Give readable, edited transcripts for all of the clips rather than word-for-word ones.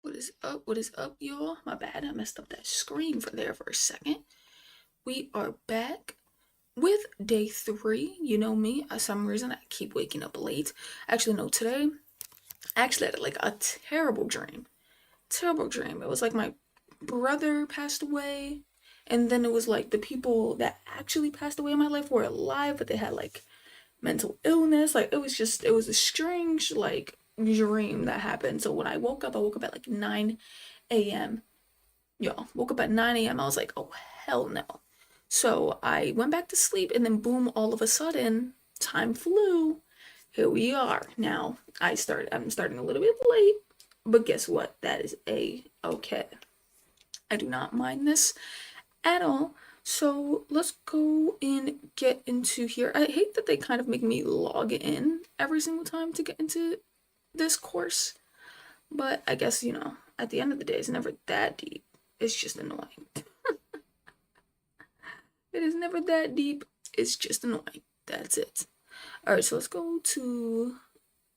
What is up? What is up, y'all? My bad. I messed up that screen for a second. We are back with day 3. You know me. For some reason, I keep waking up late. Actually, no, today, I actually had like a terrible dream. Terrible dream. It was like my brother passed away. And then it was like the people that actually passed away in my life were alive, but they had like mental illness. Like it was a strange like dream that happened. So when I woke up at like 9 a.m. Y'all, woke up at 9 a.m. I was like, oh hell no. So I went back to sleep and then boom, all of a sudden, time flew. Here we are. Now I'm starting a little bit late, but guess what? That is okay. I do not mind this at all. So let's go and get into here. I hate that they kind of make me log in every single time to get into this course, but I guess, at the end of the day, it's never that deep. It's just annoying. It is never that deep. It's just annoying. That's it. All right, so let's go to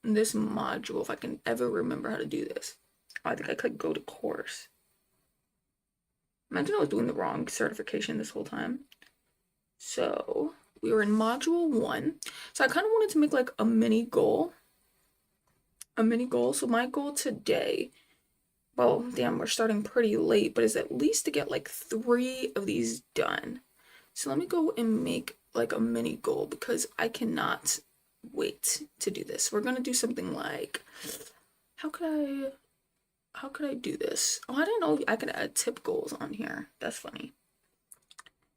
this module if I can ever remember how to do this. I think I could go to course. Imagine I was doing the wrong certification this whole time. So we were in module 1. So I kind of wanted to make like a mini goal. So my goal today, well, damn, we're starting pretty late, but is at least to get like 3 of these done. So let me go and make like a mini goal because I cannot wait to do this. We're gonna do something like, how could I do this? Oh, I didn't know I could add tip goals on here. That's funny.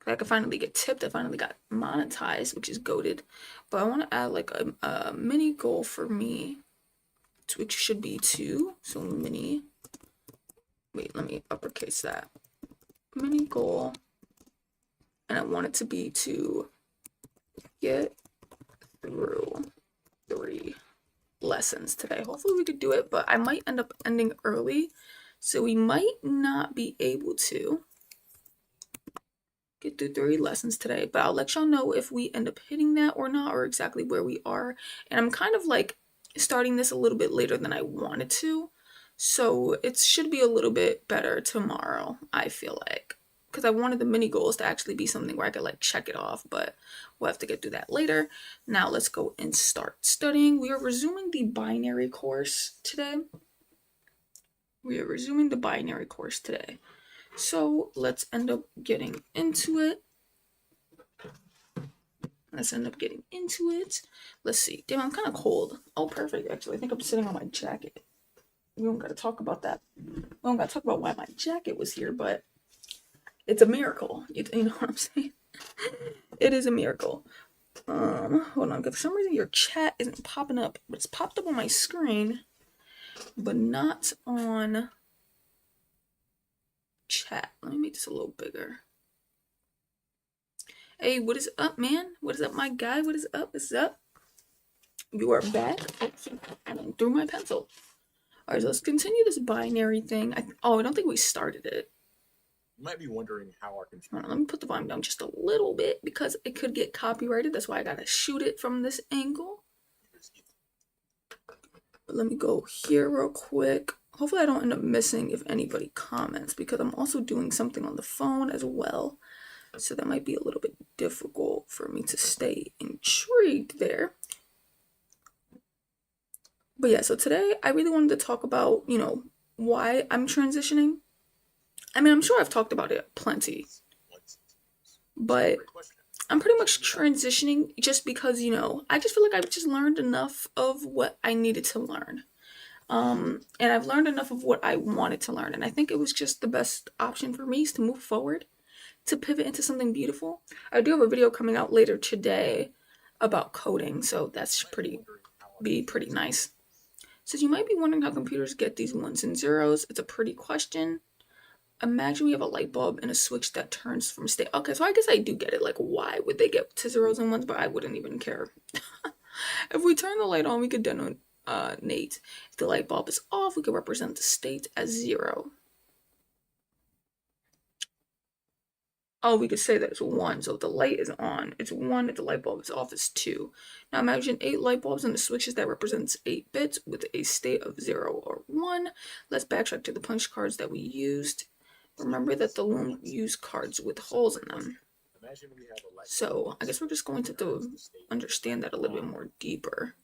I could finally get tipped. I finally got monetized, which is goated. But I want to add like a mini goal for me, which should be 2. So mini. Wait, let me uppercase that. Mini goal. And I want it to be to get through 3 lessons today. Hopefully we could do it, but I might end up ending early. So we might not be able to get through 3 lessons today, but I'll let y'all know if we end up hitting that or not, or exactly where we are. And I'm kind of like starting this a little bit later than I wanted to, so it should be a little bit better tomorrow, I feel like, because I wanted the mini goals to actually be something where I could like check it off, but we'll have to get through that later. Now let's go and start studying. We are resuming the binary course today. So let's end up getting into it. Let's see. Damn, I'm kind of cold. Oh, perfect. Actually, I think I'm sitting on my jacket. We don't got to talk about that. We don't got to talk about why my jacket was here, but it's a miracle. You know what I'm saying? It is a miracle. Hold on. For some reason, your chat isn't popping up, but it's popped up on my screen, but not on chat. Let me make this a little bigger. Hey, what is up, man? What is up, my guy? What is up? What's up? You are back. Oops, I threw my pencil. All right, so let's continue this binary thing. I don't think we started it. You might be wondering how our control. Let me put the volume down just a little bit because it could get copyrighted. That's why I gotta shoot it from this angle. But let me go here real quick. Hopefully I don't end up missing if anybody comments because I'm also doing something on the phone as well. So that might be a little bit difficult for me to stay intrigued there. But yeah, so today I really wanted to talk about, why I'm transitioning. I mean, I'm sure I've talked about it plenty, but I'm pretty much transitioning just because, I just feel like I've just learned enough of what I needed to learn. And I've learned enough of what I wanted to learn. And I think it was just the best option for me is to move forward, to pivot into something beautiful. I do have a video coming out later today about coding, so that's pretty nice. So you might be wondering how computers get these 1s and 0s. It's a pretty question. Imagine we have a light bulb and a switch that turns from state. Okay, so I guess I do get it. Like, why would they get to 0s and 1s? But I wouldn't even care. If we turn the light on, we could detonate. If the light bulb is off, we could represent the state as 0. Oh, we could say that it's 1. So if the light is on, it's 1. If the light bulb is off, it's 2. Now imagine 8 light bulbs and the switches that represents 8 bits with a state of 0 or 1. Let's backtrack to the punch cards that we used. Remember that the loom used cards with holes in them. So I guess we're just going to understand that a little bit more deeper.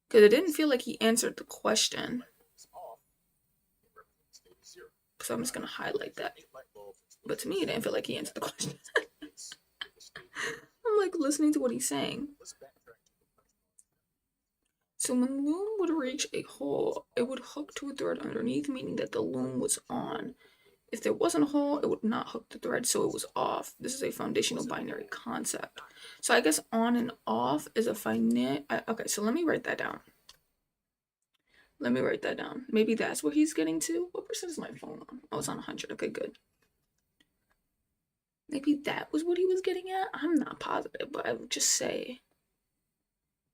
Because it didn't feel like he answered the question. So I'm just going to highlight that. But to me, it didn't feel like he answered the question. I'm like listening to what he's saying. So when the loom would reach a hole, it would hook to a thread underneath, meaning that the loom was on. If there wasn't a hole, it would not hook the thread, so it was off. This is a foundational binary concept. So I guess on and off is a finite. Okay, so let me write that down. Maybe that's what he's getting to. What percent is my phone on? Oh, it's on 100. Okay, good. Maybe that was what he was getting at. I'm not positive, but I would just say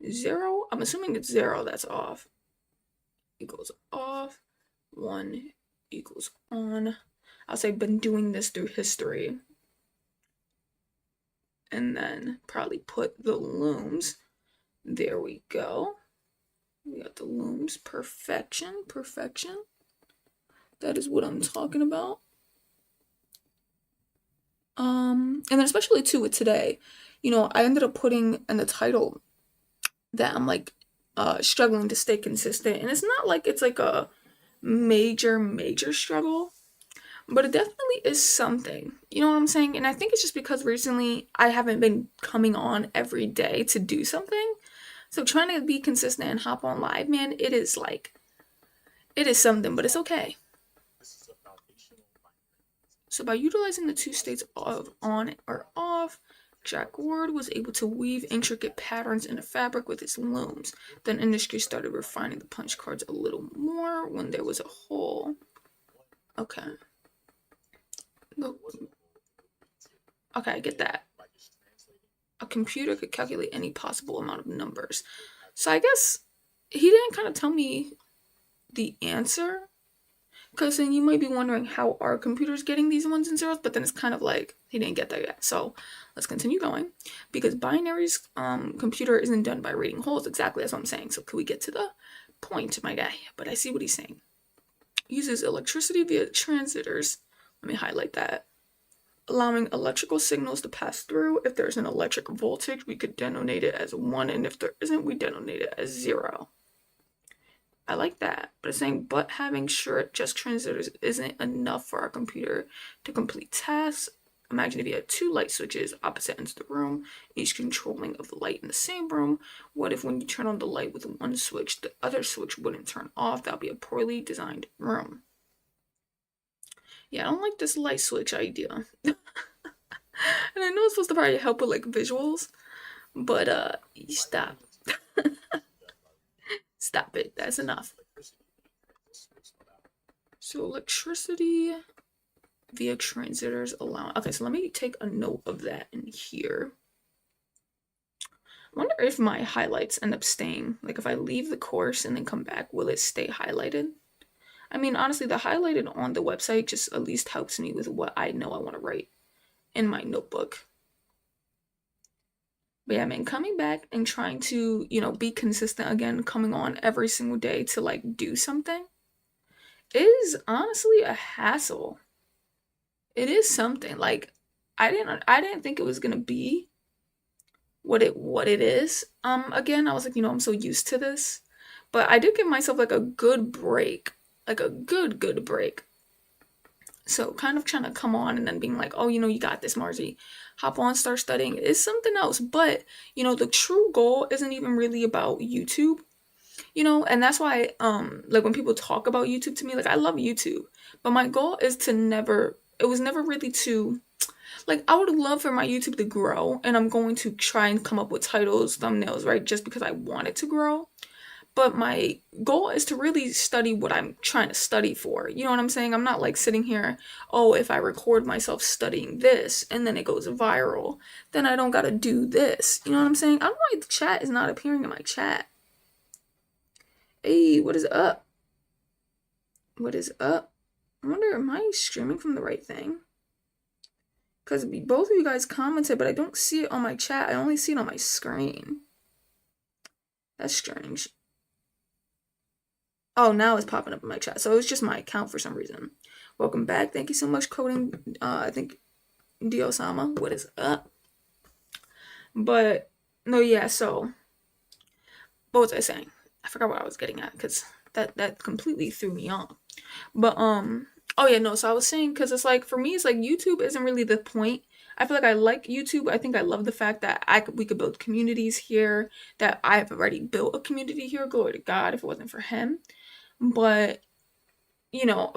0. I'm assuming it's 0 that's off. Equals off. 1 equals on. I'll say been doing this through history. And then probably put the looms. There we go. We got the looms. Perfection. That is what I'm talking about. And then especially too with today, I ended up putting in the title that I'm like struggling to stay consistent. And it's not like it's like a major struggle, but it definitely is something. You know what I'm saying? And I think it's just because recently I haven't been coming on every day to do something. So trying to be consistent and hop on live, man, it is something, but it's okay. So by utilizing the 2 states of on or off, Jack Ward was able to weave intricate patterns in the fabric with his looms. Then industry started refining the punch cards a little more when there was a hole. Okay. Okay, I get that. A computer could calculate any possible amount of numbers. So I guess he didn't kind of tell me the answer. Because then you might be wondering how are computers getting these ones and zeros, but then it's kind of like he didn't get there yet. So let's continue going. Because binaries computer isn't done by reading holes. Exactly, that's what I'm saying. So could we get to the point, my guy? But I see what he's saying. Uses electricity via transistors. Let me highlight that. Allowing electrical signals to pass through. If there's an electric voltage, we could denote it as 1, and if there isn't, we denote it as 0. I like that, but it's saying, but having just transistors isn't enough for our computer to complete tasks. Imagine if you had 2 light switches opposite ends of the room, each controlling of the light in the same room. What if when you turn on the light with one switch, the other switch wouldn't turn off? That would be a poorly designed room. Yeah, I don't like this light switch idea. And I know it's supposed to probably help with like visuals, but stop. Stop it. That's enough. So electricity via transistors allow. Okay, so let me take a note of that in here. I wonder if my highlights end up staying. Like if I leave the course and then come back, will it stay highlighted? I mean, honestly, the highlighted on the website just at least helps me with what I know I want to write in my notebook. But yeah, man, coming back and trying to, be consistent again, coming on every single day to like do something is honestly a hassle. It is something. Like I didn't think it was gonna be what it is. Again, I was like, I'm so used to this. But I did give myself like a good break. Like a good break. So kind of trying to come on and then being like, oh, you got this, Marzi. Hop on, start studying is something else. But, the true goal isn't even really about YouTube. And that's why, like when people talk about YouTube to me, like I love YouTube. But my goal is it was never really to, like I would love for my YouTube to grow. And I'm going to try and come up with titles, thumbnails, right? Just because I want it to grow. But my goal is to really study what I'm trying to study for. You know what I'm saying? I'm not like sitting here, oh, if I record myself studying this and then it goes viral, then I don't gotta do this. You know what I'm saying? I don't know why the chat is not appearing in my chat. Hey, what is up? What is up? I wonder, am I streaming from the right thing? Because both of you guys commented, but I don't see it on my chat. I only see it on my screen. That's strange. Oh, now it's popping up in my chat. So it's just my account for some reason. Welcome back. Thank you so much, coding. I think Diosama. What is up? But no, yeah. So what was I saying? I forgot what I was getting at because that completely threw me off. But oh yeah, no. So I was saying because it's like for me, it's like YouTube isn't really the point. I feel like I like YouTube. I think I love the fact that we could build communities here. That I've already built a community here. Glory to God. If it wasn't for Him, but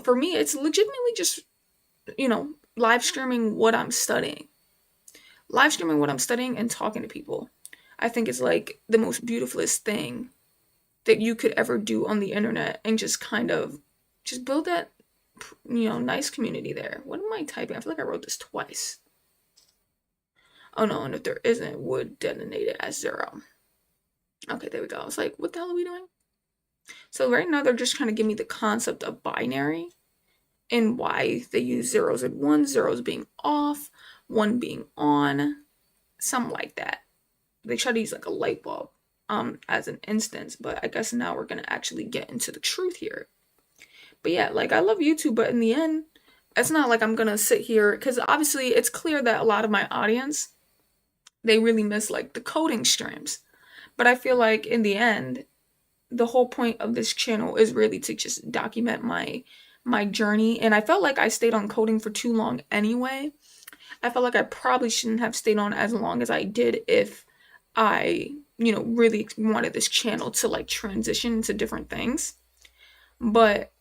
for me, it's legitimately just live streaming what I'm studying, and talking to people. I think it's like the most beautifulest thing that you could ever do on the internet, and just kind of just build that nice community there. What am I typing? I feel like I wrote this twice. Oh no, and if there isn't, would detonate it as 0. Okay, there we go. It's like, what the hell are we doing? So right now they're just trying to give me the concept of binary and why they use zeros and ones, zeros being off, one being on, something like that. They try to use like a light bulb as an instance, but I guess now we're gonna actually get into the truth here. But yeah, like I love YouTube, but in the end, it's not like I'm gonna sit here because obviously it's clear that a lot of my audience, they really miss like the coding streams. But I feel like in the end, the whole point of this channel is really to just document my journey. And I felt like I stayed on coding for too long anyway. I felt like I probably shouldn't have stayed on as long as I did if I, really wanted this channel to like transition to different things. But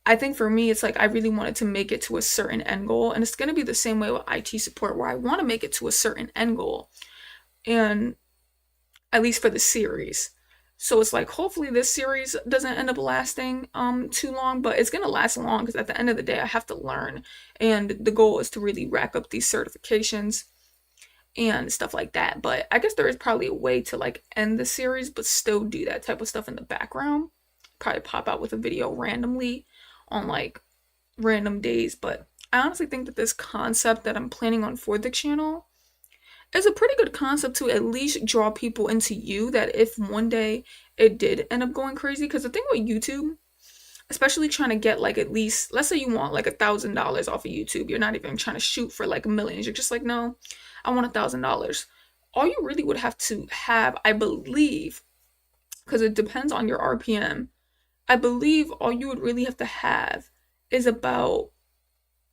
I think for me, it's like I really wanted to make it to a certain end goal. And it's going to be the same way with IT support, where I want to make it to a certain end goal. And at least for the series. So it's like hopefully this series doesn't end up lasting too long, but it's gonna last long because at the end of the day I have to learn, and the goal is to really rack up these certifications and stuff like that. But I guess there is probably a way to like end the series but still do that type of stuff in the background. Probably pop out with a video randomly on like random days. But I honestly think that this concept that I'm planning on for the channel is a pretty good concept to at least draw people into you, that if one day it did end up going crazy. Because the thing with YouTube, especially trying to get like at least, let's say you want like $1,000 off of YouTube, you're not even trying to shoot for like millions, you're just like, no, I want $1,000. All you really would have to have, I believe, because it depends on your RPM, I believe all you would really have to have is about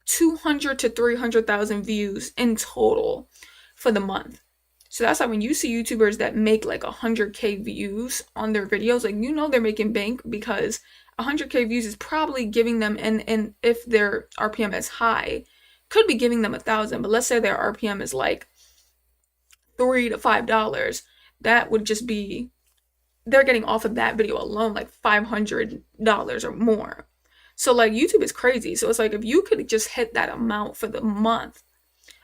200 to 300,000 views in total for the month. So that's like when you see YouTubers that make like 100K views on their videos, like they're making bank, because 100K views is probably giving them, and if their RPM is high, could be giving them 1,000. But let's say their RPM is like $3 to $5, that would just be, they're getting off of that video alone like $500 or more. So like YouTube is crazy. So it's like if you could just hit that amount for the month,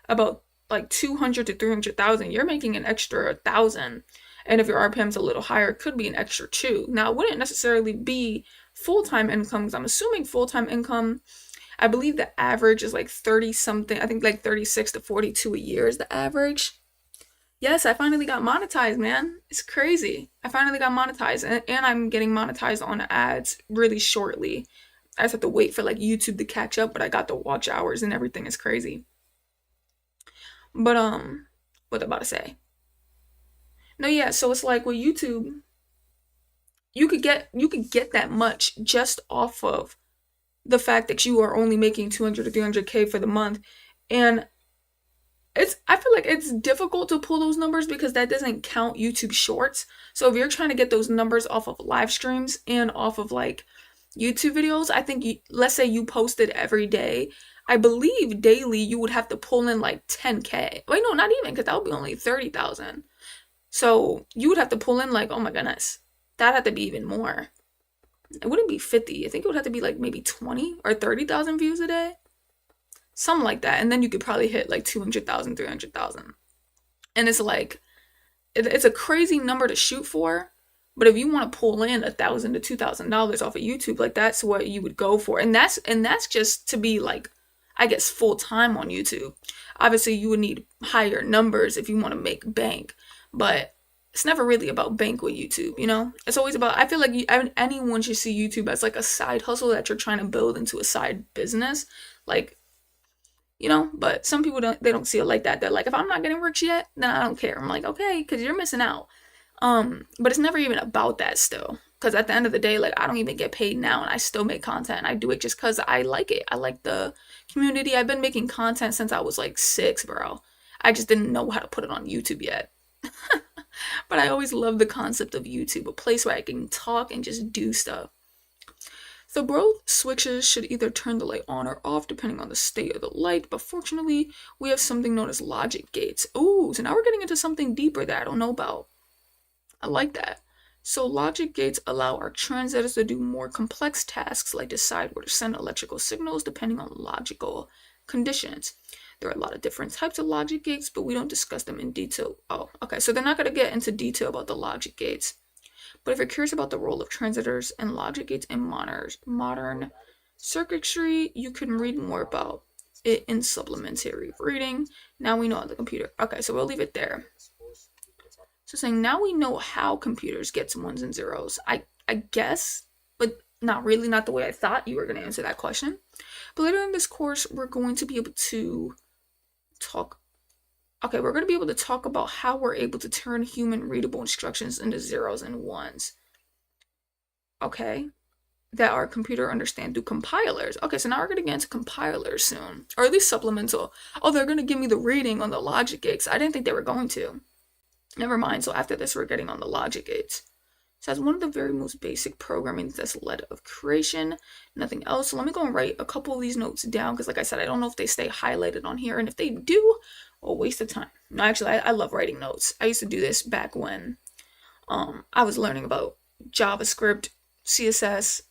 about like 200 to 300,000, you're making an extra 1,000. And if your RPM's a little higher, it could be an extra 2. Now, it wouldn't necessarily be full-time income, because I'm assuming full-time income, I believe the average is like 30 something. I think like 36 to 42 a year is the average. Yes, I finally got monetized, man. It's crazy. I finally got monetized, and I'm getting monetized on ads really shortly. I just have to wait for like YouTube to catch up, but I got the watch hours and everything. Is crazy. But what I'm about to say? No, yeah. So it's like with YouTube, you could get that much just off of the fact that you are only making 200 to 300K for the month, and I feel like it's difficult to pull those numbers because that doesn't count YouTube Shorts. So if you're trying to get those numbers off of live streams and off of like YouTube videos, I think let's say you posted every day. I believe daily you would have to pull in like 10K. Wait, no, not even, because that would be only 30,000. So you would have to pull in like, oh my goodness, that had to be even more. It wouldn't be 50. I think it would have to be like maybe 20 or 30,000 views a day. Something like that. And then you could probably hit like 200,000, 300,000. And it's like, it's a crazy number to shoot for. But if you want to pull in $1,000 to $2,000 off of YouTube, like that's what you would go for. And that's just to be like, I guess, full time on YouTube. Obviously, you would need higher numbers if you want to make bank. But it's never really about bank with YouTube, you know? It's always about, I feel like anyone should see YouTube as like a side hustle that you're trying to build into a side business. Like, you know, but some people don't see it like that. They're like, if I'm not getting rich yet, then I don't care. I'm like, okay, because you're missing out. But it's never even about that still. Because at the end of the day, like, I don't even get paid now and I still make content. And I do it just because I like it. I like the community. I've been making content since I was like 6, bro. I just didn't know how to put it on YouTube yet. But I always love the concept of YouTube, a place where I can talk and just do stuff. The both switches should either turn the light on or off depending on the state of the light, but fortunately, we have something known as logic gates. Ooh, so now we're getting into something deeper that I don't know about. I like that. So logic gates allow our transistors to do more complex tasks like decide where to send electrical signals depending on logical conditions. There are a lot of different types of logic gates, but we don't discuss them in detail. Oh, okay, so they're not going to get into detail about the logic gates. But if you're curious about the role of transistors and logic gates in modern circuitry, you can read more about it in supplementary reading. Now we know on the computer. Okay, so we'll leave it there. So saying now we know how computers get to ones and zeros. I guess, but not really, not the way I thought you were going to answer that question. But later in this course, we're going to be able to talk. Okay, we're going to be able to talk about how we're able to turn human readable instructions into zeros and ones. Okay, that our computer understand through compilers. Okay, so now we're going to get into compilers soon, or at least supplemental. Oh, they're going to give me the rating on the logic gates. I didn't think they were going to. Never mind. So after this, we're getting on the logic gates. So as one of the very most basic programming that's led of creation, nothing else. So let me go and write a couple of these notes down because, like I said, I don't know if they stay highlighted on here, and if they do, a waste of time. No, actually, I love writing notes. I used to do this back when I was learning about JavaScript, CSS,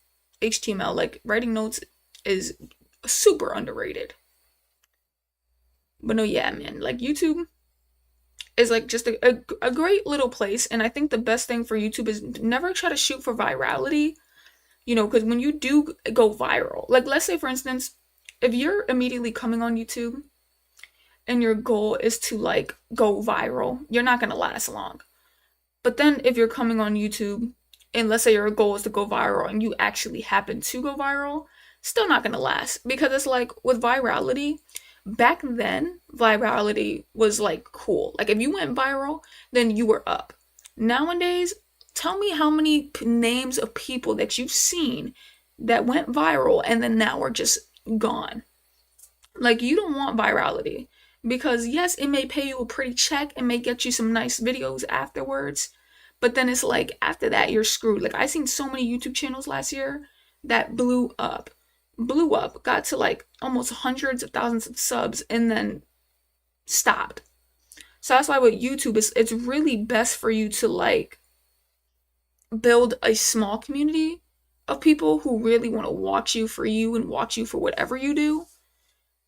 HTML. Like writing notes is super underrated. But no, yeah, man, like YouTube is like just a great little place, and I think the best thing for YouTube is never try to shoot for virality, you know, because when you do go viral, like let's say for instance, if you're immediately coming on YouTube and your goal is to like go viral, you're not gonna last long. But then if you're coming on YouTube and let's say your goal is to go viral and you actually happen to go viral, still not gonna last because it's like with virality, back then virality was like cool. Like if you went viral, then you were up. Nowadays, tell me how many names of people that you've seen that went viral and then now are just gone. Like you don't want virality because yes, it may pay you a pretty check and may get you some nice videos afterwards, but then it's like after that you're screwed. Like I seen so many YouTube channels last year that blew up, got to like almost hundreds of thousands of subs and then stopped. So that's why with YouTube it's really best for you to like build a small community of people who really want to watch you for you and watch you for whatever you do.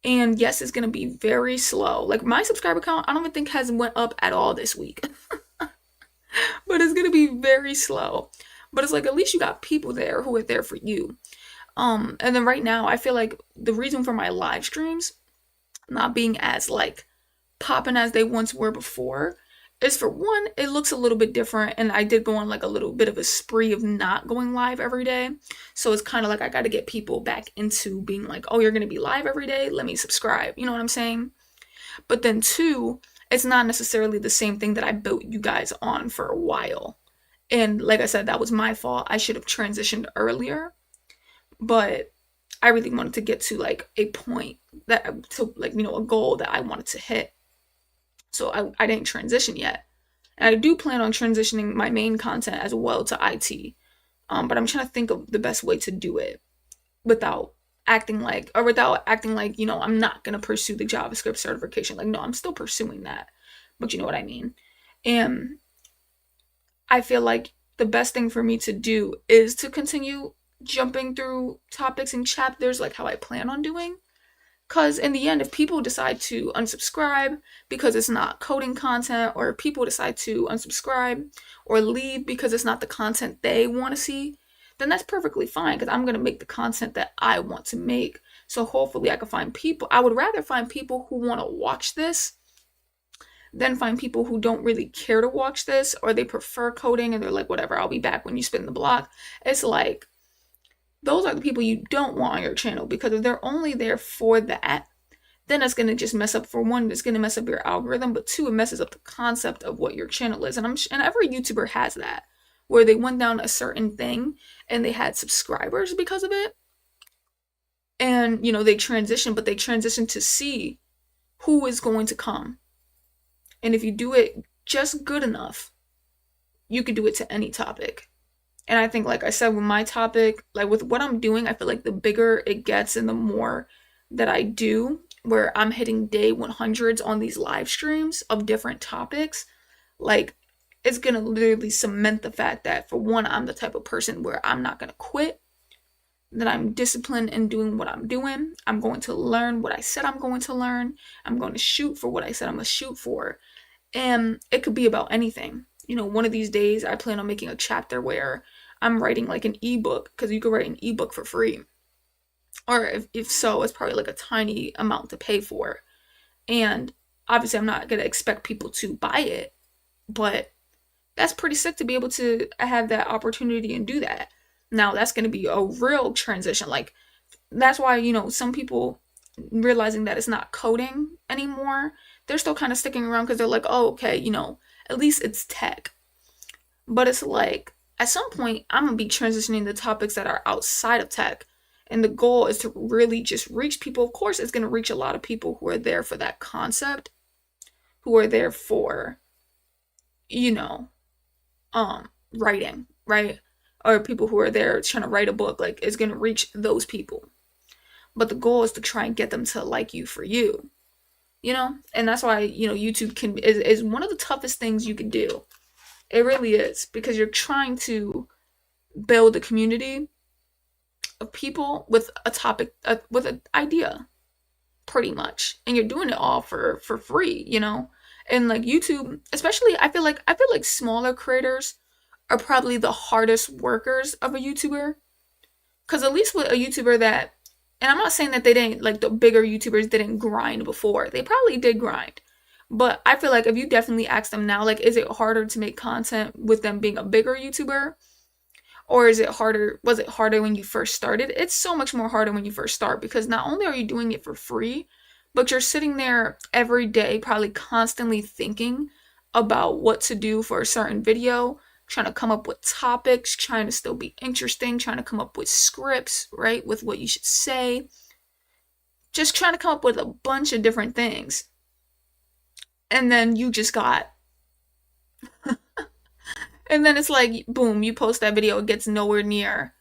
And yes, it's gonna be very slow. Like my subscriber count, I don't even think has went up at all this week. But it's gonna be very slow. But it's like at least you got people there who are there for you. And then right now I feel like the reason for my live streams not being as like popping as they once were before is for one, it looks a little bit different, and I did go on like a little bit of a spree of not going live every day. So it's kind of like I got to get people back into being like, oh, you're going to be live every day? Let me subscribe. You know what I'm saying? But then two, it's not necessarily the same thing that I built you guys on for a while. And like I said, that was my fault. I should have transitioned earlier. But I really wanted to get to like a point that, to like, you know, a goal that I wanted to hit. So I didn't transition yet. And I do plan on transitioning my main content as well to IT. But I'm trying to think of the best way to do it without acting like, you know, I'm not going to pursue the JavaScript certification. Like, no, I'm still pursuing that. But you know what I mean? And I feel like the best thing for me to do is to continue jumping through topics and chapters like how I plan on doing. Because in the end, if people decide to unsubscribe because it's not coding content, or people decide to unsubscribe or leave because it's not the content they want to see, then that's perfectly fine because I'm going to make the content that I want to make. So hopefully I can find people. I would rather find people who want to watch this then find people who don't really care to watch this, or they prefer coding and they're like, whatever, I'll be back when you spin the block. It's like, those are the people you don't want on your channel, because if they're only there for that, then it's going to just mess up, for one, it's going to mess up your algorithm, but two, it messes up the concept of what your channel is. And every YouTuber has that, where they went down a certain thing and they had subscribers because of it. And, they transition, but they transition to see who is going to come. And if you do it just good enough, you could do it to any topic. And I think, like I said, with my topic, like with what I'm doing, I feel like the bigger it gets and the more that I do, where I'm hitting day 100s on these live streams of different topics, like it's gonna literally cement the fact that, for one, I'm the type of person where I'm not gonna quit, that I'm disciplined in doing what I'm doing. I'm going to learn what I said I'm going to learn. I'm going to shoot for what I said I'm gonna shoot for. And it could be about anything. One of these days I plan on making a chapter where I'm writing like an ebook, because you could write an ebook for free. Or if so, it's probably like a tiny amount to pay for. And obviously I'm not going to expect people to buy it, but that's pretty sick to be able to have that opportunity and do that. Now that's going to be a real transition. Like, that's why, some people realizing that it's not coding anymore, they're still kind of sticking around, because they're like, oh, okay, at least it's tech. But it's like, at some point, I'm going to be transitioning to topics that are outside of tech. And the goal is to really just reach people. Of course, it's going to reach a lot of people who are there for that concept, who are there for, writing, right? Or people who are there trying to write a book. Like, it's going to reach those people. But the goal is to try and get them to like you for you, And that's why, YouTube is one of the toughest things you can do. It really is, because you're trying to build a community of people with a topic, with an idea, pretty much, and you're doing it all for free, And like YouTube, especially, I feel like smaller creators are probably the hardest workers of a YouTuber, because at least with a YouTuber that, and I'm not saying that they didn't, like the bigger YouTubers didn't grind before, they probably did grind. But I feel like if you definitely ask them now, like, is it harder to make content with them being a bigger YouTuber? Or was it harder when you first started? It's so much more harder when you first start, because not only are you doing it for free, but you're sitting there every day, probably constantly thinking about what to do for a certain video, trying to come up with topics, trying to still be interesting, trying to come up with scripts, right? With what you should say. Just trying to come up with a bunch of different things. And then you just got and then it's like, boom, you post that video, it gets nowhere near.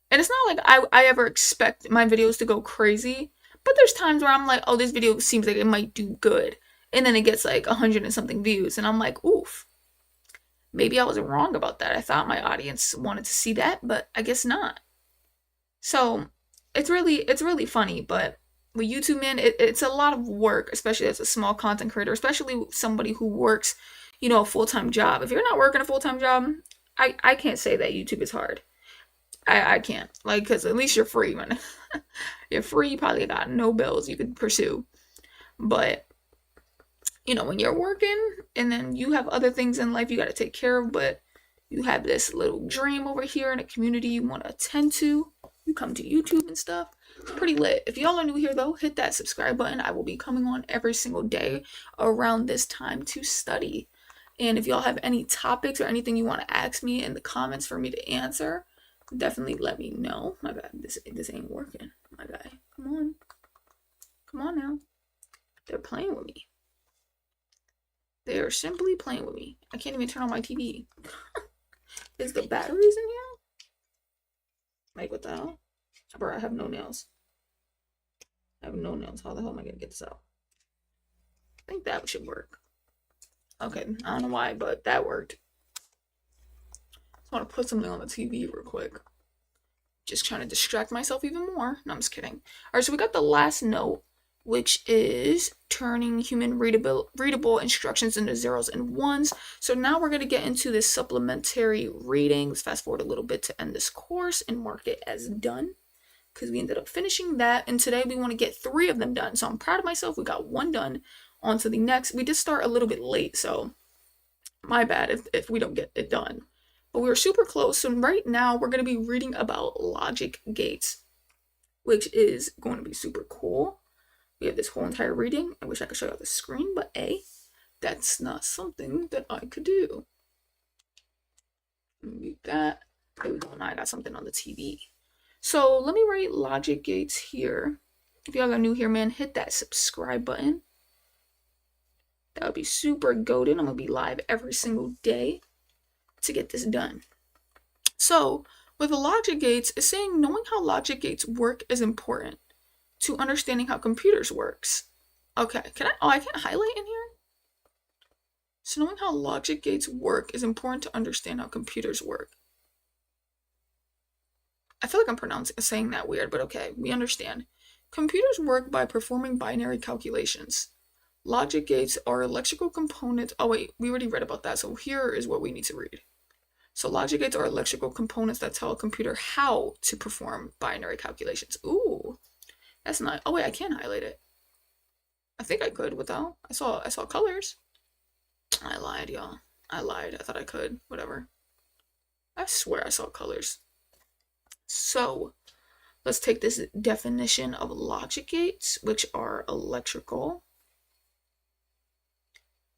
And it's not like I ever expect my videos to go crazy, but there's times where I'm like, oh, this video seems like it might do good, and then it gets like 100 and something views, and I'm like, oof, maybe I was wrong about that. I thought my audience wanted to see that, but I guess not. So it's really funny. But with YouTube, man, it's a lot of work, especially as a small content creator, especially somebody who works, a full-time job. If you're not working a full-time job, I can't say that YouTube is hard. I can't, like, because at least you're free, man. You're free, you probably got no bills you could pursue. But when you're working and then you have other things in life you got to take care of, but you have this little dream over here in a community you want to attend to, you come to YouTube and stuff. It's pretty lit. If y'all are new here, though, hit that subscribe button. I will be coming on every single day around this time to study. And if y'all have any topics or anything you want to ask me in the comments for me to answer, definitely let me know. My God, this ain't working. My guy, come on now. They're playing with me. They are simply playing with me. I can't even turn on my TV. Is the batteries in here? Like, what the hell? Bro, I have no nails. How the hell am I gonna get this out? I think that should work. Okay, I don't know why, but that worked. Just want to put something on the TV real quick. Just trying to distract myself even more. No, I'm just kidding. Alright, so we got the last note, which is turning human readable instructions into zeros and ones. So now we're going to get into this supplementary reading. Let's fast forward a little bit to end this course and mark it as done, because we ended up finishing that. And today we want to get 3 of them done. So I'm proud of myself. We got 1 done on to the next. We did start a little bit late, so my bad if we don't get it done. But we were super close. So right now we're going to be reading about logic gates, which is going to be super cool. We have this whole entire reading. I wish I could show you the screen, but that's not something that I could do. Mute that. There we go. Now I got something on the TV. So let me write logic gates here. If y'all are new here, man, hit that subscribe button. That would be super goated. I'm going to be live every single day to get this done. So with the logic gates, it's saying knowing how logic gates work is important to understanding how computers works. Okay, I can't highlight in here? So knowing how logic gates work is important to understand how computers work. I feel like I'm saying that weird, but okay, we understand. Computers work by performing binary calculations. Logic gates are electrical components. Oh wait, we already read about that, so here is what we need to read. So logic gates are electrical components that tell a computer how to perform binary calculations. Ooh, that's not. Oh wait, I can highlight it. I think I could without. I saw colors. I lied, y'all. I lied. I thought I could. Whatever. I swear I saw colors. So let's take this definition of logic gates, which are electrical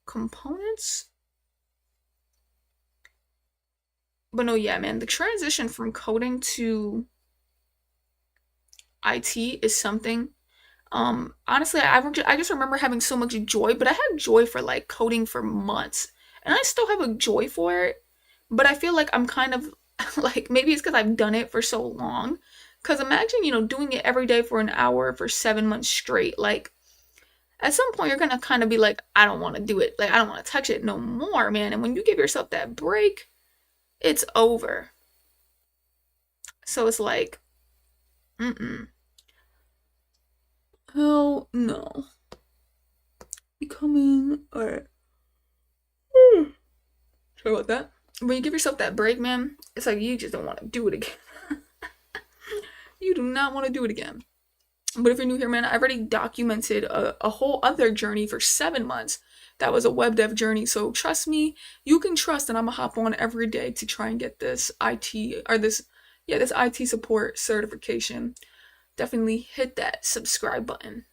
components. But no, yeah, man, the transition from coding to IT is something. Honestly, I just remember having so much joy, but I had joy for like coding for months, and I still have a joy for it. But I feel like I'm kind of like, maybe it's because I've done it for so long. Because imagine, doing it every day for an hour for 7 months straight. Like, at some point, you're gonna kind of be like, I don't want to do it. Like, I don't want to touch it no more, man. And when you give yourself that break, it's over. So it's like, hell no. You come in, or sorry about that. When you give yourself that break, man, it's like you just don't want to do it again. You do not want to do it again. But if you're new here, man, I've already documented a whole other journey for 7 months. That was a web dev journey. So trust me, you can trust that I'm gonna hop on every day to try and get this this IT support certification. Definitely hit that subscribe button.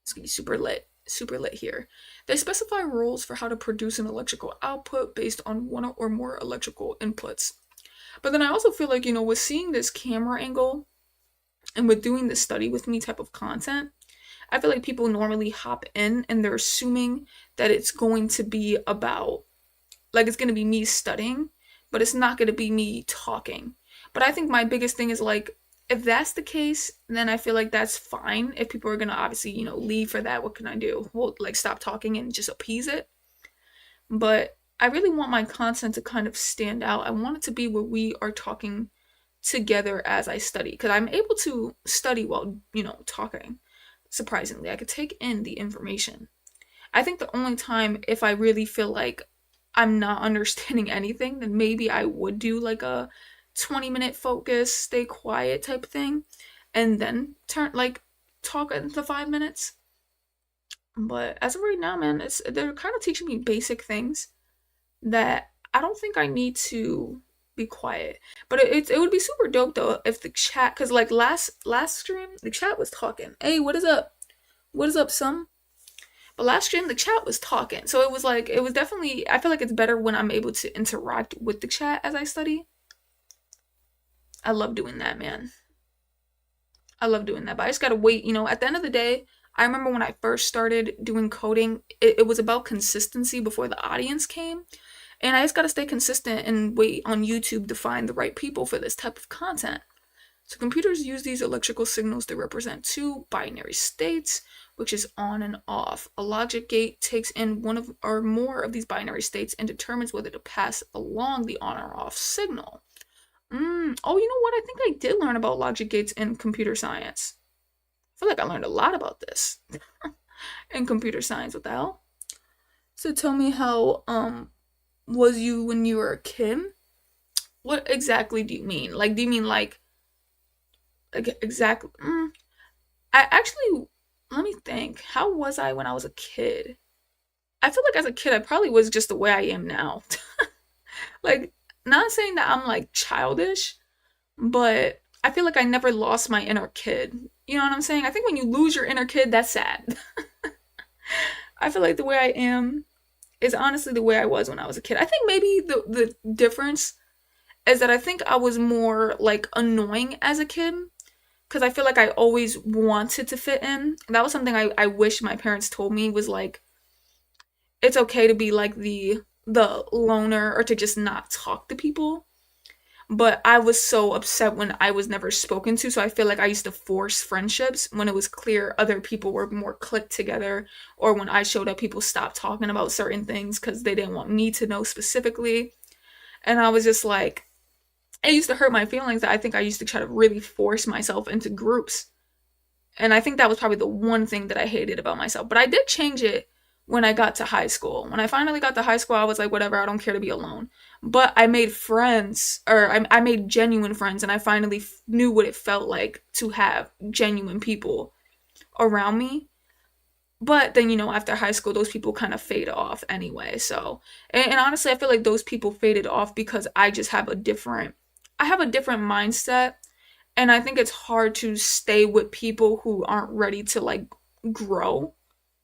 It's gonna be super lit here. They specify rules for how to produce an electrical output based on one or more electrical inputs. But then I also feel like, with seeing this camera angle and with doing this study with me type of content, I feel like people normally hop in and they're assuming that it's going to be about, like, it's going to be me studying, but it's not going to be me talking. But I think my biggest thing is, like, if that's the case, then I feel like that's fine. If people are going to obviously, leave for that, what can I do? Well, like, stop talking and just appease it. But I really want my content to kind of stand out. I want it to be where we are talking together as I study, because I'm able to study while, talking. Surprisingly, I could take in the information. I think the only time if I really feel like I'm not understanding anything, then maybe I would do like a 20-minute focus, stay quiet type thing, and then talk into 5 minutes. But as of right now, man, they're kind of teaching me basic things that I don't think I need to be quiet. But it would be super dope though if the chat, because like last stream the chat was talking. Hey, what is up? What is up, son? But last stream the chat was talking, so it was definitely. I feel like it's better when I'm able to interact with the chat as I study. I love doing that, man. I love doing that, but I just gotta wait. At the end of the day, I remember when I first started doing coding, it was about consistency before the audience came. And I just gotta stay consistent and wait on YouTube to find the right people for this type of content. So computers use these electrical signals to represent two binary states, which is on and off. A logic gate takes in one of or more of these binary states and determines whether to pass along the on or off signal. Oh, you know what? I think I did learn about logic gates in computer science. I feel like I learned a lot about this in computer science. What the hell? So tell me how was you when you were a kid? What exactly do you mean? Like, do you mean like exactly? I actually, let me think. How was I when I was a kid? I feel like as a kid, I probably was just the way I am now. Like, not saying that I'm like childish, but I feel like I never lost my inner kid. You know what I'm saying? I think when you lose your inner kid, that's sad. I feel like the way I am is honestly the way I was when I was a kid. I think maybe the difference is that I think I was more like annoying as a kid because I feel like I always wanted to fit in. That was something I wish my parents told me was like it's okay to be like the loner or to just not talk to people. But I was so upset when I was never spoken to, so I feel like I used to force friendships when it was clear other people were more clicked together, or when I showed up, people stopped talking about certain things because they didn't want me to know specifically. And I was just like, it used to hurt my feelings that I think I used to try to really force myself into groups. And I think that was probably the one thing that I hated about myself. But I did change it when I got to high school. When I finally got to high school, I was like, whatever, I don't care to be alone. But I made friends, or I made genuine friends, and I finally knew what it felt like to have genuine people around me. But then, after high school, those people kind of fade off anyway. So, and honestly, I feel like those people faded off because I have a different mindset, and I think it's hard to stay with people who aren't ready to like grow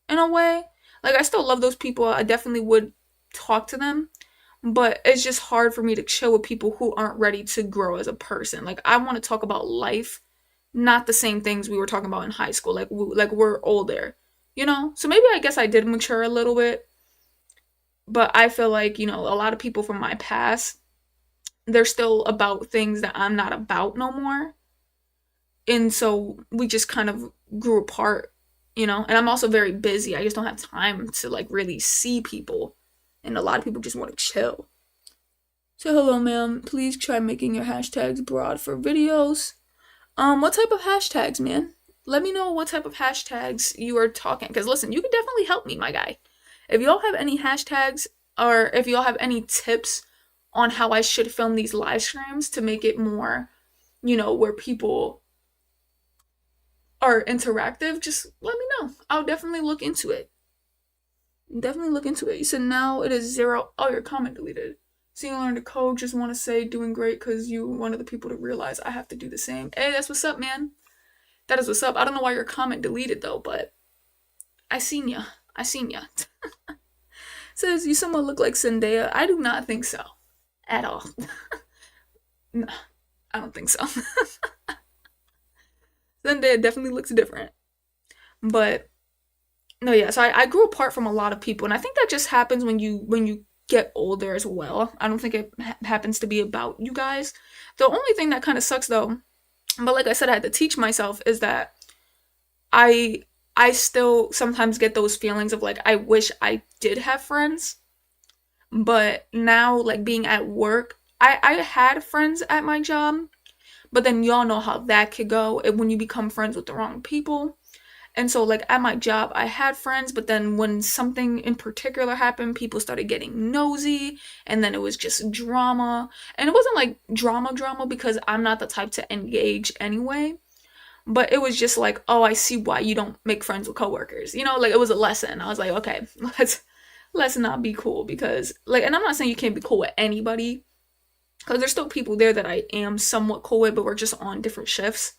in a way. Like I still love those people. I definitely would talk to them, but it's just hard for me to chill with people who aren't ready to grow as a person. Like I want to talk about life, not the same things we were talking about in high school. Like we're older, So maybe I guess I did mature a little bit, but I feel like, a lot of people from my past, they're still about things that I'm not about no more. And so we just kind of grew apart. And I'm also very busy. I just don't have time to like really see people, and a lot of people just want to chill. So hello ma'am, please try making your hashtags broad for videos. What type of hashtags, man? Let me know what type of hashtags you are talking, because listen, you can definitely help me, my guy. If y'all have any hashtags, or if y'all have any tips on how I should film these live streams to make it more, where people are interactive, just let me know. I'll definitely look into it. Definitely look into it. You said now it is 0. Oh, your comment deleted. So you learned the code. Just want to say doing great because you one of the people to realize I have to do the same. Hey, that's what's up, man. That is what's up. I don't know why your comment deleted though, but I seen ya. I seen ya. Says you somewhat look like Zendaya. I do not think so. At all. No, I don't think so. Zendaya definitely looks different. But no, yeah. So I grew apart from a lot of people, and I think that just happens when you get older as well. I don't think it happens to be about you guys. The only thing that kind of sucks though, but like I said, I had to teach myself is that I I still sometimes get those feelings of like I wish I did have friends, but now like being at work, I had friends at my job, but then y'all know how that could go when you become friends with the wrong people. And so, like, at my job, I had friends, but then when something in particular happened, people started getting nosy, and then it was just drama. And it wasn't like drama, drama, because I'm not the type to engage anyway. But it was just like, oh, I see why you don't make friends with coworkers. Like it was a lesson. I was like, okay, let's not be cool because, like, and I'm not saying you can't be cool with anybody, because there's still people there that I am somewhat cool with, but we're just on different shifts.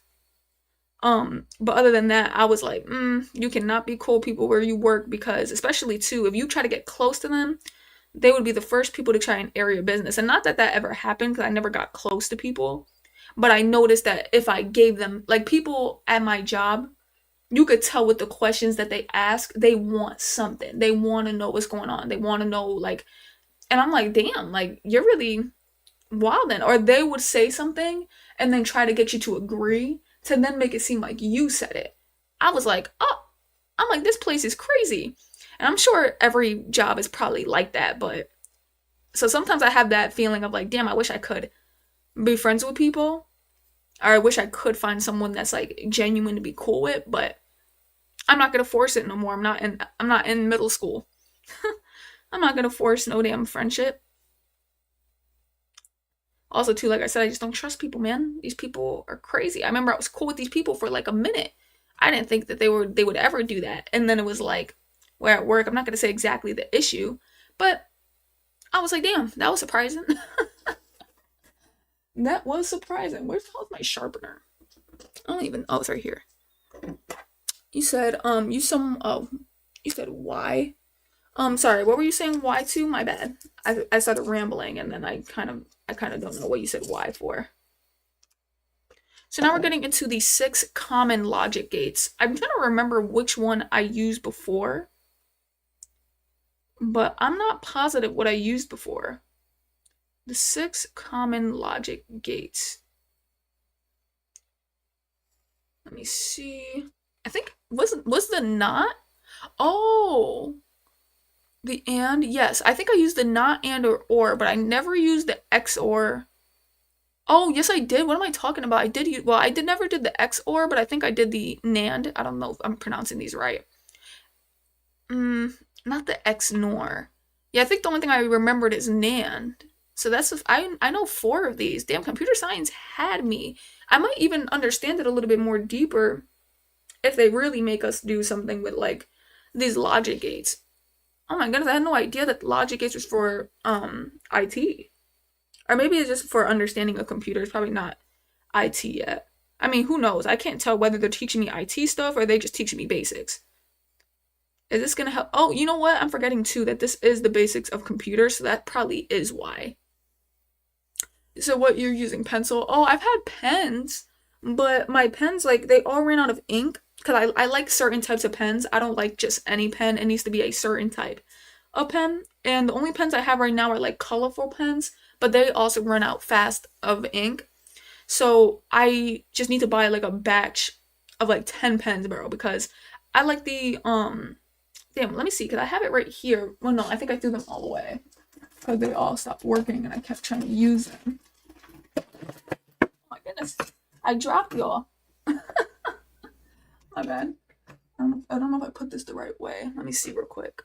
But other than that, I was like, you cannot be cool people where you work because, especially too, if you try to get close to them, they would be the first people to try and air your business. And not that that ever happened because I never got close to people, but I noticed that if I gave them, like people at my job, you could tell with the questions that they ask, they want something. They want to know what's going on. They want to know, like, and I'm like, damn, like, you're really wildin'. Or they would say something and then try to get you to agree to then make it seem like you said it. I was like, oh, I'm like, this place is crazy. And I'm sure every job is probably like that, but so sometimes I have that feeling of like, damn, I wish I could be friends with people. Or I wish I could find someone that's like genuine to be cool with, but I'm not gonna force it no more. I'm not in middle school. I'm not gonna force no damn friendship. Also, too, like I said, I just don't trust people, man. These people are crazy. I remember I was cool with these people for like a minute. I didn't think that they would ever do that. And then it was like where at work, I'm not going to say exactly the issue, but I was like, damn, that was surprising. That was surprising. Where's my sharpener? I don't even, oh, it's right here. You said, you said why? Sorry, what were you saying why to? My bad. I started rambling and then I kind of don't know what you said why for. So now we're getting into the 6 common logic gates. I'm trying to remember which one I used before, but I'm not positive what I used before. The 6 common logic gates. Let me see. I think was the not? Oh, the and, yes. I think I used the not and or, but I never used the XOR. Oh, yes, I did. What am I talking about? I did use, well, I did never did the XOR, but I think I did the NAND. I don't know if I'm pronouncing these right. Not the XNOR. Yeah, I think the only thing I remembered is NAND. So that's I know 4 of these. Damn, computer science had me. I might even understand it a little bit more deeper if they really make us do something with like these logic gates. Oh my goodness, I had no idea that logic gates was for IT. Or maybe it's just for understanding a computer. It's probably not IT yet. I mean, who knows? I can't tell whether they're teaching me IT stuff or they just teaching me basics. Is this gonna help? Oh, you know what? I'm forgetting too that this is the basics of computers, so that probably is why. So what you're using pencil? Oh, I've had pens, but my pens like they all ran out of ink because I like certain types of pens. I don't like just any pen. It needs to be a certain type of pen. And the only pens I have right now are like colorful pens, but they also run out fast of ink. So I just need to buy like a batch of like 10 pens, bro, because I like the damn, let me see, because I have it right here. Well, no, I think I threw them all away because they all stopped working and I kept trying to use them. Oh my goodness. I dropped y'all. My bad. I don't know if I put this the right way. Let me see real quick.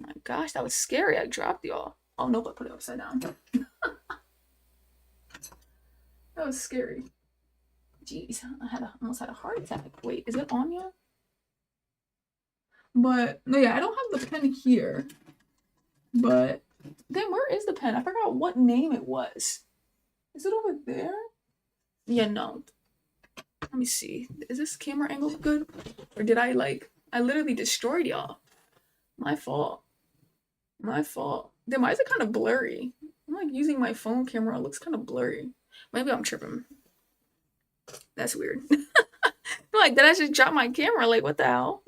Oh my gosh, that was scary. I dropped y'all. Oh nope, I put it upside down. That was scary. Jeez, almost had a heart attack. Wait, is it on yet? But no, yeah, I don't have the pen here. But then where is the pen? I forgot what name it was. Is it over there? Yeah, no. Let me see. Is this camera angle good? Or did I literally destroyed y'all. My fault. My fault. Then why is it kind of blurry? I'm like using my phone camera. It looks kind of blurry. Maybe I'm tripping. That's weird. Like, did I just drop my camera? Like, what the hell?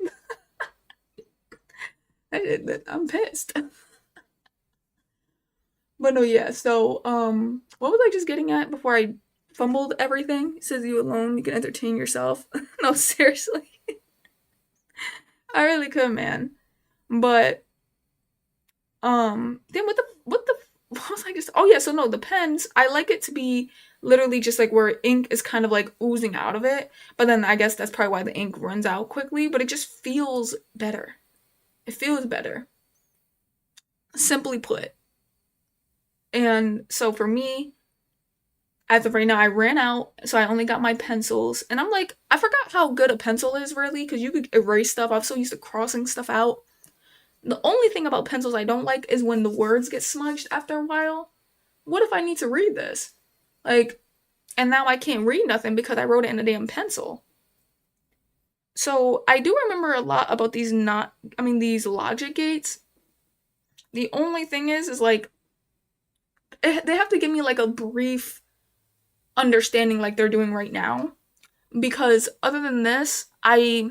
I'm pissed. But no, yeah. So, what was I just getting at before I fumbled everything? It says you alone, you can entertain yourself. No, seriously. I really could, man. But, then what was I just, oh yeah, so no, the pens, I like it to be literally just like where ink is kind of like oozing out of it. But then I guess that's probably why the ink runs out quickly, but it just feels better. It feels better. Simply put. And so for me, as of right now, I ran out, so I only got my pencils. And I'm like, I forgot how good a pencil is, really, because you could erase stuff. I'm so used to crossing stuff out. The only thing about pencils I don't like is when the words get smudged after a while. What if I need to read this? Like, and now I can't read nothing because I wrote it in a damn pencil. So I do remember a lot about these logic gates. The only thing is like, they have to give me like a brief understanding like they're doing right now, because other than this, I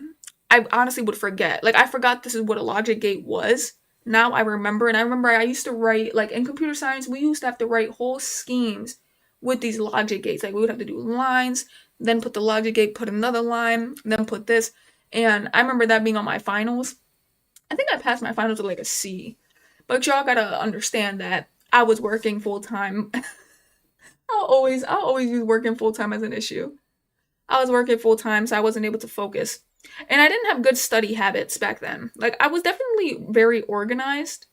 honestly would forget. Like I forgot this is what a logic gate was. Now I remember, and I remember I used to write like in computer science we used to have to write whole schemes with these logic gates. Like we would have to do lines, then put the logic gate, put another line, then put this. And I remember that being on my finals. I think I passed my finals with like a C. But y'all gotta understand that I was working full time. I'll always use working full time as an issue. I was working full time, so I wasn't able to focus. And I didn't have good study habits back then. Like I was definitely very organized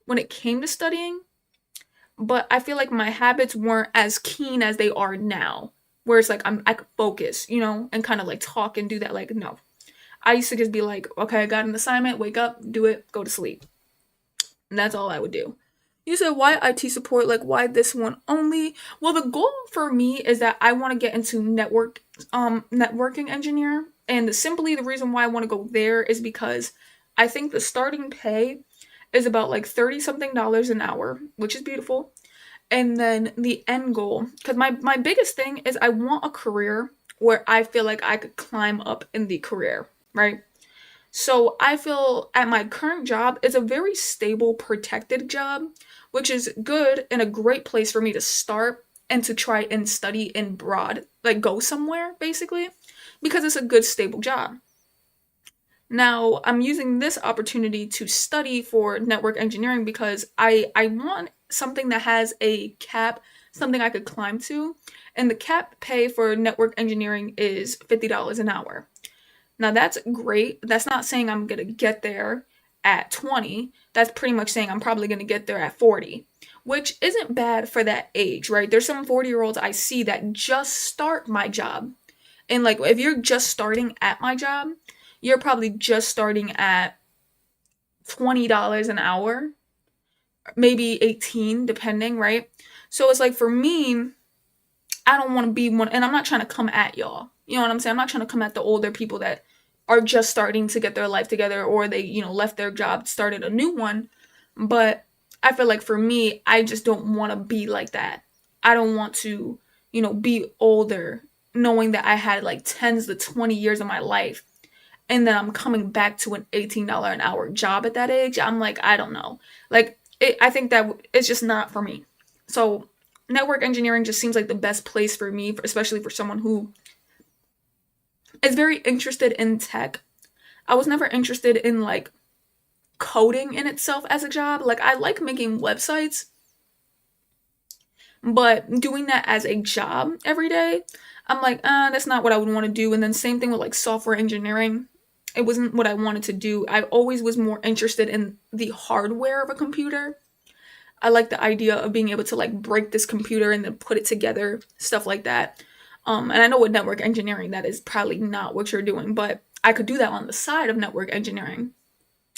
when it came to studying, but I feel like my habits weren't as keen as they are now. Where it's like I could focus, and kind of like talk and do that. Like no, I used to just be like, okay, I got an assignment, wake up, do it, go to sleep. And that's all I would do. You said why IT support, like why this one only? Well, the goal for me is that I want to get into networking engineer. And simply the reason why I want to go there is because I think the starting pay is about like 30 something dollars an hour, which is beautiful. And then the end goal, because my biggest thing is I want a career where I feel like I could climb up in the career, right? So I feel at my current job is a very stable, protected job, which is good and a great place for me to start and to try and study in broad, like go somewhere basically, because it's a good, stable job. Now I'm using this opportunity to study for network engineering because I want something that has a cap, something I could climb to, and the cap pay for network engineering is $50 an hour. Now that's great. That's not saying I'm going to get there at 20. That's pretty much saying I'm probably going to get there at 40, which isn't bad for that age, right? There's some 40-year-olds I see that just start my job. And like if you're just starting at my job, you're probably just starting at $20 an hour, maybe 18 depending, right? So it's like for me, I don't want to be one, and I'm not trying to come at y'all. You know what I'm saying? I'm not trying to come at the older people that are just starting to get their life together or they, left their job, started a new one. But I feel like for me, I just don't want to be like that. I don't want to, be older knowing that I had like tens to 20 years of my life and then I'm coming back to an $18 an hour job at that age. I'm like, I don't know. Like, I think that it's just not for me. So, network engineering just seems like the best place for me, especially for someone who is very interested in tech. I was never interested in like coding in itself as a job. Like, I like making websites, but doing that as a job every day, I'm like, that's not what I would want to do. And then, same thing with like software engineering. It wasn't what I wanted to do. I always was more interested in the hardware of a computer. I like the idea of being able to like break this computer and then put it together, stuff like that. And I know with network engineering that is probably not what you're doing, but I could do that on the side of network engineering,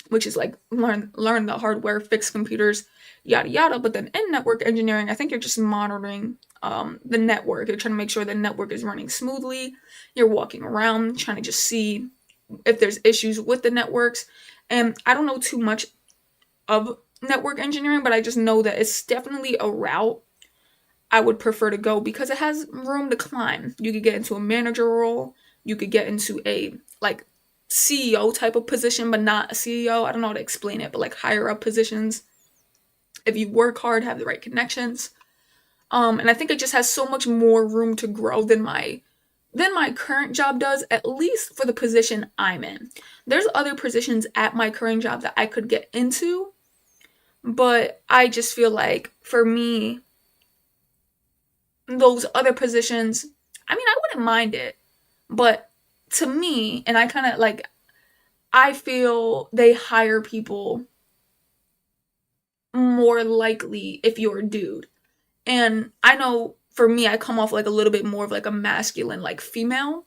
which is like learn the hardware, fix computers, yada yada. But then in network engineering, I think you're just monitoring the network. You're trying to make sure the network is running smoothly. You're walking around trying to just see if there's issues with the networks. And I don't know too much of network engineering, but I just know that it's definitely a route I would prefer to go because it has room to climb. You could get into a manager role, you could get into a like CEO type of position, but not a CEO. I don't know how to explain it, but like higher up positions. If you work hard, have the right connections. And I think it just has so much more room to grow than my current job does, at least for the position I'm in. There's other positions at my current job that I could get into, but I just feel like for me, those other positions, I mean, I wouldn't mind it, but to me, and I kind of like, I feel they hire people more likely if you're a dude. And I know for me, I come off like a little bit more of like a masculine, like female,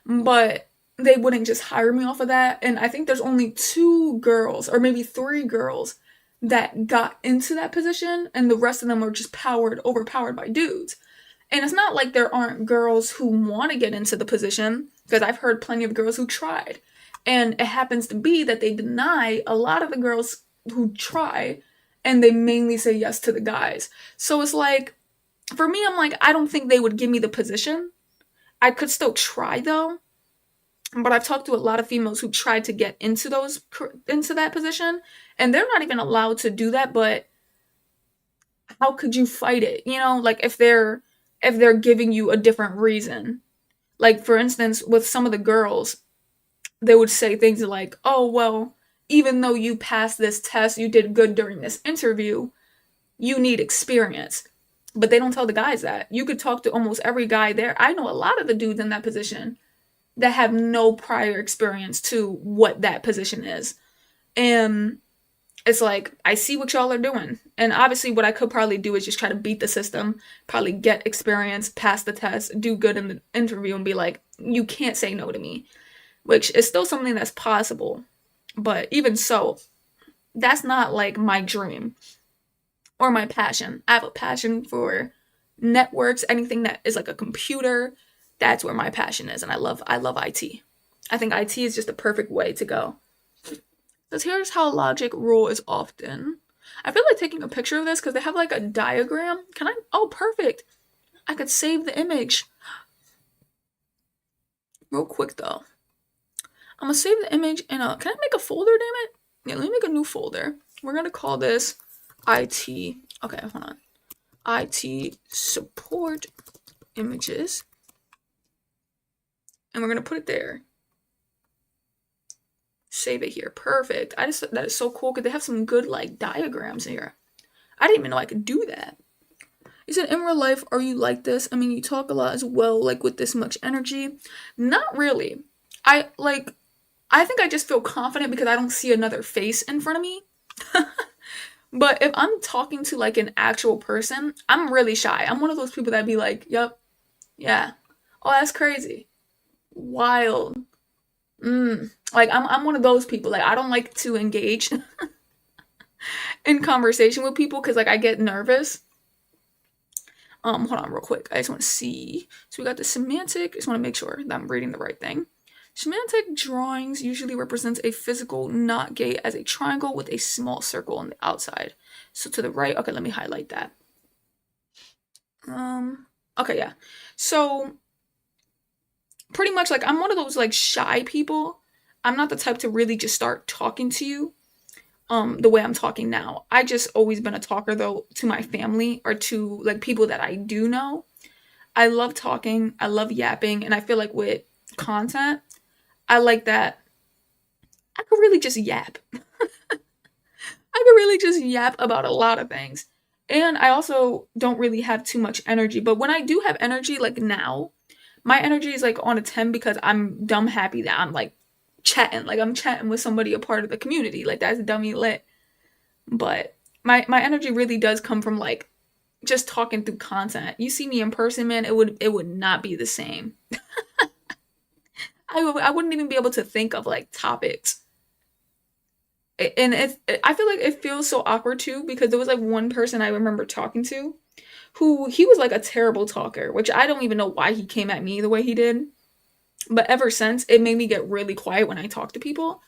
but they wouldn't just hire me off of that. And I think there's only two girls or maybe three girls that got into that position, and the rest of them are just overpowered by dudes. And it's not like there aren't girls who want to get into the position, because I've heard plenty of girls who tried. And it happens to be that they deny a lot of the girls who try, and they mainly say yes to the guys. So it's like, for me, I'm like, I don't think they would give me the position. I could still try though. But I've talked to a lot of females who tried to get into that position, and they're not even allowed to do that. But how could you fight it? Like if they're giving you a different reason. Like for instance, with some of the girls, they would say things like, "Oh, well, even though you passed this test, you did good during this interview, you need experience." But they don't tell the guys that. You could talk to almost every guy there. I know a lot of the dudes in that position that have no prior experience to what that position is. And it's like, I see what y'all are doing. And obviously, what I could probably do is just try to beat the system, probably get experience, pass the test, do good in the interview, and be like, you can't say no to me. which is still something that's possible. But even so, that's not like my dream or my passion. I have a passion for networks, anything that is like a computer. That's where my passion is, and I love IT. I think IT is just the perfect way to go. Because here's how logic rule is often. I feel like taking a picture of this because they have like a diagram. Can I? Oh, perfect. I could save the image real quick though. I'm gonna save the image and can I make a folder? Damn it! Yeah, let me make a new folder. We're gonna call this IT. Okay, hold on. IT support images, and we're gonna put it there. Save it here. Perfect. That is so cool because they have some good like diagrams here. I didn't even know I could do that. You said in real life, are you like this? I mean, you talk a lot as well, like with this much energy. Not really. I like. I think I just feel confident because I don't see another face in front of me. But if I'm talking to like an actual person, I'm really shy. I'm one of those people that be like, "Yep, yeah, oh that's crazy, wild." Like I'm one of those people. Like I don't like to engage in conversation with people because like I get nervous. Hold on real quick. I just want to see. So we got the semantic. I just want to make sure that I'm reading the right thing. Semantic drawings usually represents a physical knot gate as a triangle with a small circle on the outside. So to the right, okay, let me highlight that. Okay, yeah. So pretty much like I'm one of those like shy people. I'm not the type to really just start talking to you the way I'm talking now. I just always been a talker though to my family or to like people that I do know. I love talking, I love yapping, and I feel like with content, I like that I could really just yap. I could really just yap about a lot of things. And I also don't really have too much energy, but when I do have energy like now, my energy is like on a 10 because I'm dumb happy that I'm like I'm chatting with somebody a part of the community. Like that's dummy lit. But my energy really does come from like just talking through content. You see me in person, man, it would not be the same. I wouldn't even be able to think of like topics. And I feel like it feels so awkward too because there was like one person I remember talking to who he was like a terrible talker, which I don't even know why he came at me the way he did. But ever since, it made me get really quiet when I talk to people.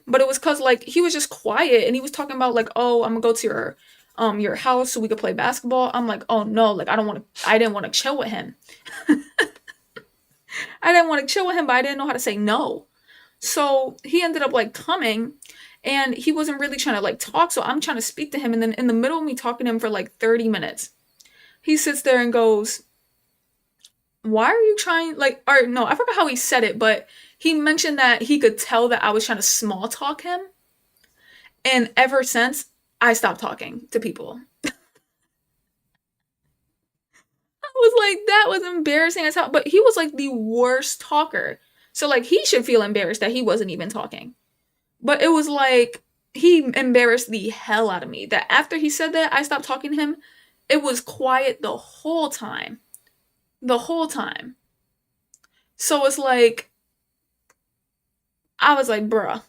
But it was cause like he was just quiet and he was talking about like, oh, I'm gonna go to your house so we could play basketball. I'm like, oh no, like I didn't want to chill with him. I didn't want to chill with him, but I didn't know how to say no. So he ended up like coming and he wasn't really trying to like talk. So I'm trying to speak to him. And then in the middle of me talking to him for like 30 minutes, he sits there and goes, why are you trying like or no, I forgot how he said it, but he mentioned that he could tell that I was trying to small talk him. And ever since I stopped talking to people. I was like, that was embarrassing as hell. But he was like the worst talker. So like he should feel embarrassed that he wasn't even talking. But it was like he embarrassed the hell out of me. That after he said that, I stopped talking to him. It was quiet the whole time. The whole time. So it's like I was like, bruh,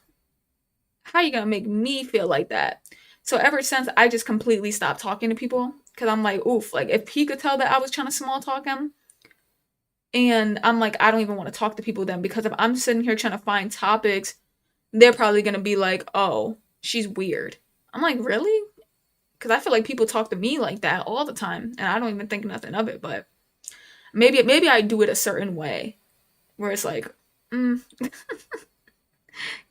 how you gonna make me feel like that? So ever since I just completely stopped talking to people because I'm like, oof, like if he could tell that I was trying to small talk him, and I'm like, I don't even want to talk to people then because if I'm sitting here trying to find topics, they're probably gonna be like, oh, she's weird. I'm like, really? Because I feel like people talk to me like that all the time, and I don't even think nothing of it. But maybe I do it a certain way where it's like, mm,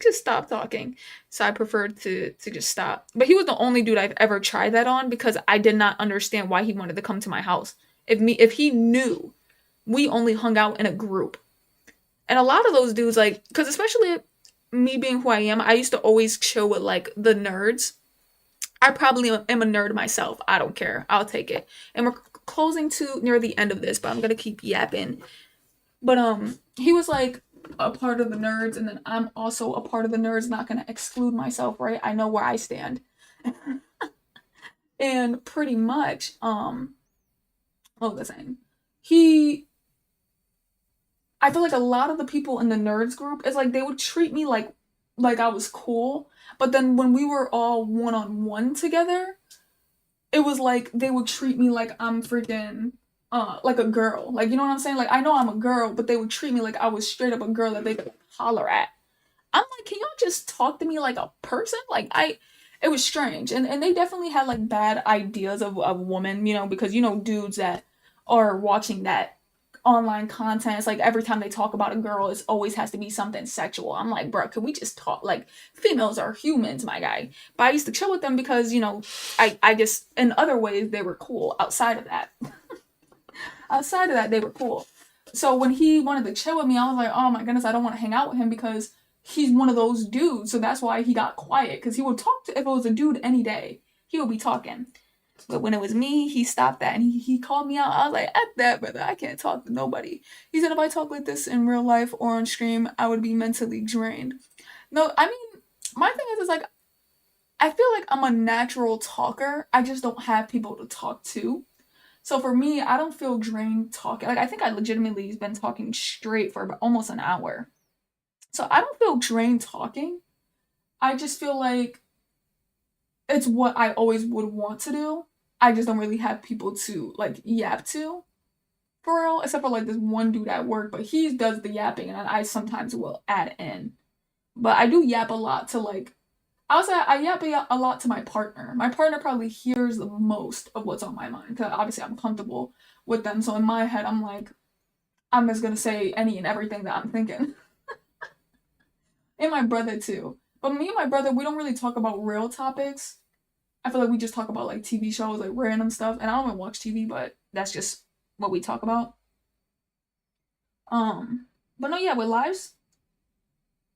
just stop talking. So I preferred to just stop. But he was the only dude I've ever tried that on because I did not understand why he wanted to come to my house. If he knew we only hung out in a group. And a lot of those dudes like cuz especially me being who I am, I used to always chill with like the nerds. I probably am a nerd myself. I don't care. I'll take it. And we're closing to near the end of this, but I'm going to keep yapping. But he was like a part of the nerds and then I'm also a part of the nerds, not going to exclude myself, right? I know where I stand. And pretty much what was I saying? He I feel like a lot of the people in the nerds group, it's like they would treat me like I was cool, but then when we were all one on one together, it was like they would treat me like I'm freaking like a girl. Like, you know what I'm saying? Like, I know I'm a girl, but they would treat me like I was straight up a girl that they could holler at. I'm like, can y'all just talk to me like a person? Like, it was strange. And they definitely had like bad ideas of women, because dudes that are watching that online content, it's like every time they talk about a girl, it always has to be something sexual. I'm like, bro, can we just talk? Like, females are humans, my guy. But I used to chill with them because, I just, in other ways, they were cool. Outside of that, they were cool. So when he wanted to chill with me, I was like, oh my goodness, I don't want to hang out with him because he's one of those dudes. So that's why he got quiet, because he would talk to, if it was a dude any day, he would be talking. But when it was me, he stopped that and he called me out. I was like, at that, brother, I can't talk to nobody. He said if I talk like this in real life or on stream, I would be mentally drained. No, I mean, my thing is like, I feel like I'm a natural talker. I just don't have people to talk to. So for me, I don't feel drained talking. Like, I think I legitimately have been talking straight for about almost an hour. So I don't feel drained talking. I just feel like it's what I always would want to do. I just don't really have people to like yap to for real, except for like this one dude at work, but he does the yapping and I sometimes will add in. But I do yap a lot to like, I would say I yap a lot to my partner. My partner probably hears the most of what's on my mind because obviously I'm comfortable with them. So in my head, I'm like, I'm just gonna say any and everything that I'm thinking. And my brother too. But me and my brother, we don't really talk about real topics. I feel like we just talk about like TV shows, like random stuff. And I don't even watch TV, but that's just what we talk about. Um, but no, yeah, with lives,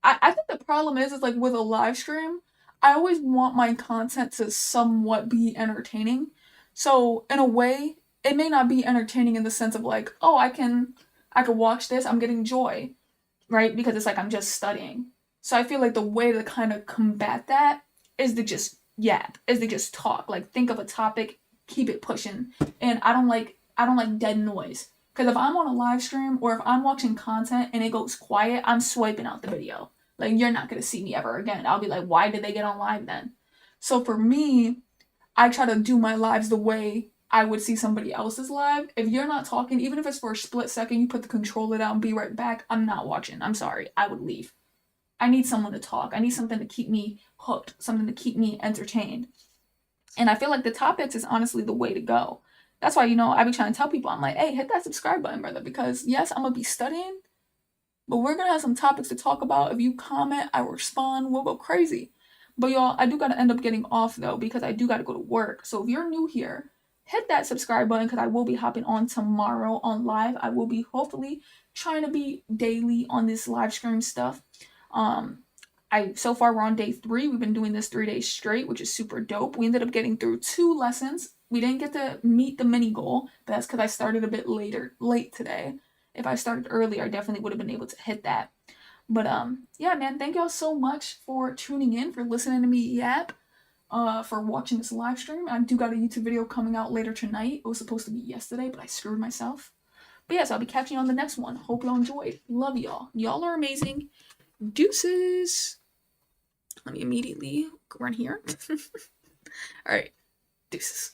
I think the problem is like with a live stream, I always want my content to somewhat be entertaining. So in a way, it may not be entertaining in the sense of like, oh, I can watch this, I'm getting joy, right? Because it's like I'm just studying. So I feel like the way to kind of combat that is to just yap, is to just talk. Like, think of a topic, keep it pushing. And I don't like dead noise. Because if I'm on a live stream or if I'm watching content and it goes quiet, I'm swiping out the video. Like, you're not gonna see me ever again. I'll be like, why did they get on live then? So for me, I try to do my lives the way I would see somebody else's live. If you're not talking, even if it's for a split second, you put the controller down, be right back, I'm not watching. I'm sorry. I would leave. I need someone to talk. I need something to keep me hooked, something to keep me entertained. And I feel like the topics is honestly the way to go. That's why, I be trying to tell people, I'm like, hey, hit that subscribe button, brother, because yes, I'm gonna be studying, but we're gonna have some topics to talk about. If you comment, I respond, we'll go crazy. But y'all, I do gotta end up getting off though, because I do gotta go to work. So if you're new here, hit that subscribe button because I will be hopping on tomorrow on live. I will be hopefully trying to be daily on this live stream stuff. Um, I so far we're on day 3. We've been doing this 3 days straight, which is super dope. We ended up getting through 2 lessons. We didn't get to meet the mini goal, but that's because I started a bit late today. If I started earlier, I definitely would have been able to hit that. But yeah, man, thank y'all so much for tuning in, for listening to me yap, for watching this live stream. I do got a YouTube video coming out later tonight. It was supposed to be yesterday, but I screwed myself. But yes, I'll be catching you on the next one. Hope y'all enjoyed. Love y'all. Y'all are amazing. Deuces. Let me immediately run here. All right, deuces.